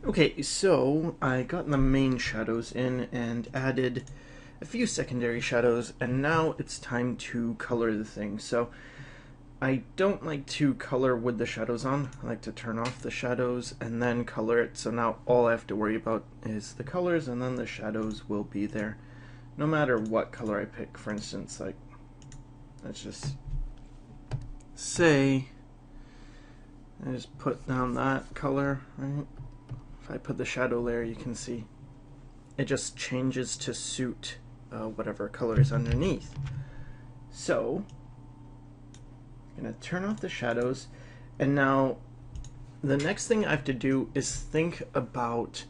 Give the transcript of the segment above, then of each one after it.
Okay, so I got the main shadows in and added a few secondary shadows, and now it's time to color the thing. So I don't like to color with the shadows on. I like to turn off the shadows and then color it. So now all I have to worry about is the colors, and then the shadows will be there no matter what color I pick. For instance, like, let's just say I just put down that color, right? If I put the shadow layer, you can see it just changes to suit whatever color is underneath. So I'm going to turn off the shadows, and now the next thing I have to do is think about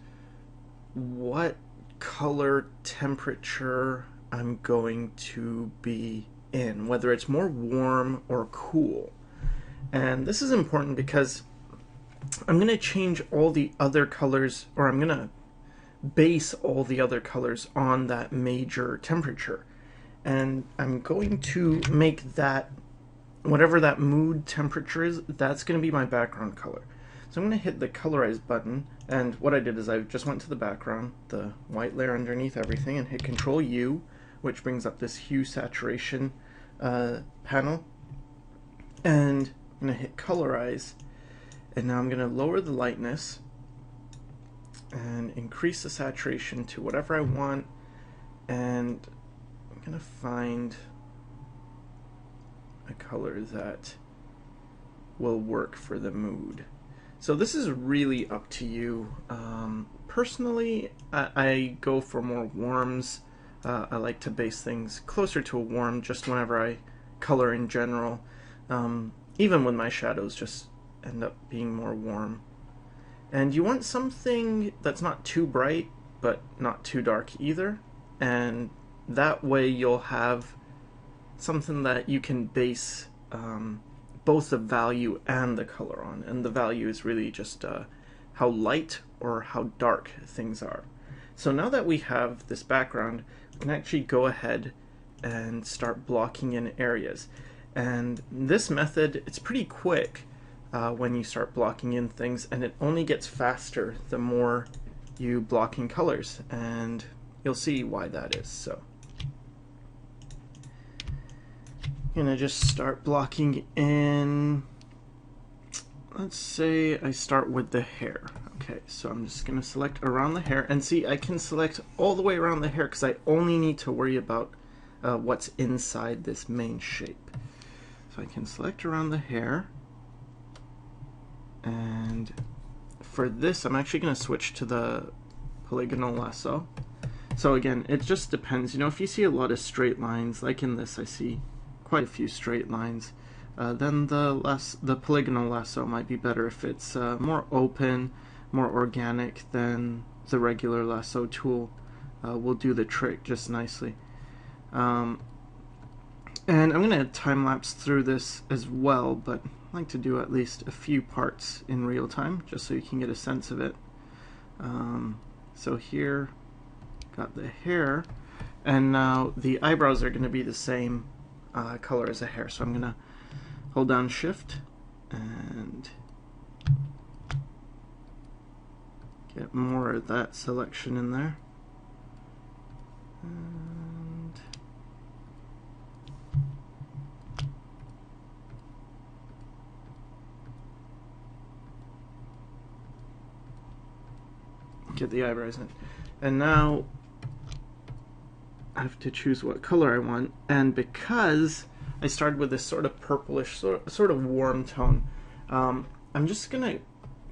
what color temperature I'm going to be in, whether it's more warm or cool. And this is important because I'm going to change all the other colors, or I'm going to base all the other colors on that major temperature. And I'm going to make that, whatever that mood temperature is, that's going to be my background color. So I'm going to hit the colorize button, and what I did is I just went to the background, the white layer underneath everything, and hit Control U, which brings up this hue saturation panel. And I'm going to hit colorize, and now I'm going to lower the lightness and increase the saturation to whatever I want, and I'm going to find a color that will work for the mood. So this is really up to you. Personally, I go for more warms. I like to base things closer to a warm just whenever I color in general. Even with my shadows, just end up being more warm. And you want something that's not too bright, but not too dark either. And that way you'll have something that you can base both the value and the color on. And the value is really just how light or how dark things are. So now that we have this background, we can actually go ahead and start blocking in areas. And this method, it's pretty quick when you start blocking in things, and it only gets faster the more you block in colors, and you'll see why that is. So I'm gonna just start blocking in. Let's say I start with the hair. Okay, so I'm just gonna select around the hair, and see, I can select all the way around the hair because I only need to worry about what's inside this main shape. So I can select around the hair, and for this I'm actually going to switch to the polygonal lasso. So again, it just depends. You know, if you see a lot of straight lines, like in this I see quite a few straight lines, then the polygonal lasso might be better. If it's more open, more organic, then the regular lasso tool will do the trick just nicely. And I'm going to time-lapse through this as well, but I like to do at least a few parts in real time, just so you can get a sense of it. So here, got the hair, and now the eyebrows are going to be the same color as the hair. So I'm going to hold down Shift and get more of that selection in there. And get the eyebrows in. And now I have to choose what color I want, and because I started with this sort of purplish, sort of warm tone, I'm just gonna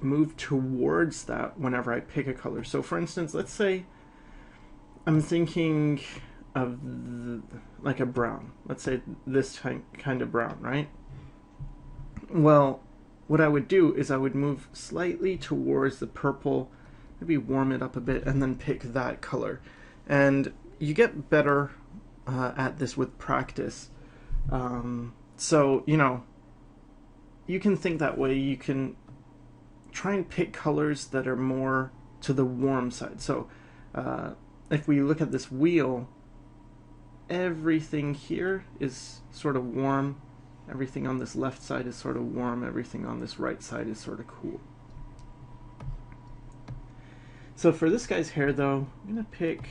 move towards that whenever I pick a color. So for instance, let's say I'm thinking of like a brown. Let's say this kind of brown, right? Well, what I would do is I would move slightly towards the purple, maybe warm it up a bit, and then pick that color. And you get better at this with practice. So, you know, you can think that way. You can try and pick colors that are more to the warm side. So if we look at this wheel, everything here is sort of warm. Everything on this left side is sort of warm. Everything on this right side is sort of cool. So for this guy's hair though, I'm gonna pick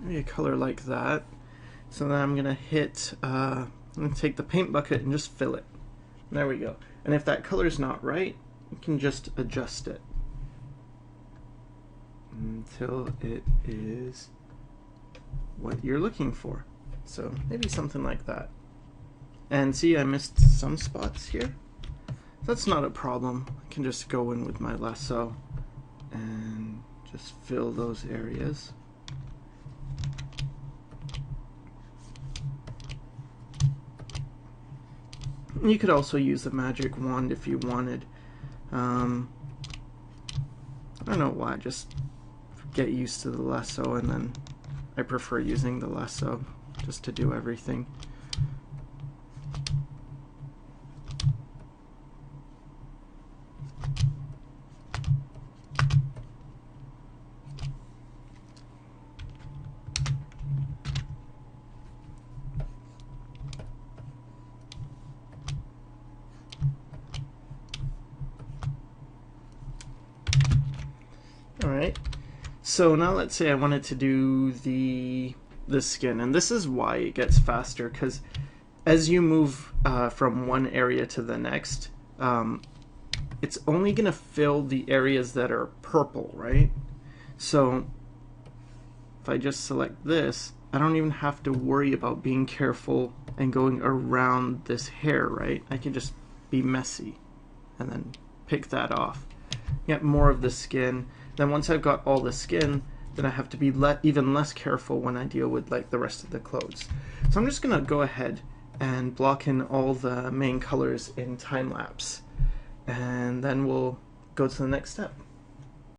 maybe a color like that. So then I'm gonna I'm gonna take the paint bucket and just fill it. There we go. And if that color's not right, you can just adjust it until it is what you're looking for. So maybe something like that. And see, I missed some spots here. That's not a problem. I can just go in with my lasso and just fill those areas. You could also use the magic wand if you wanted. I don't know why, just get used to the lasso, and then I prefer using the lasso just to do everything. Alright, so now let's say I wanted to do the skin, and this is why it gets faster, because as you move from one area to the next, it's only going to fill the areas that are purple, right? So if I just select this, I don't even have to worry about being careful and going around this hair, right? I can just be messy and then pick that off. Get more of the skin. Then once I've got all the skin, then I have to be even less careful when I deal with like the rest of the clothes. So I'm just gonna go ahead and block in all the main colors in time lapse, and then we'll go to the next step.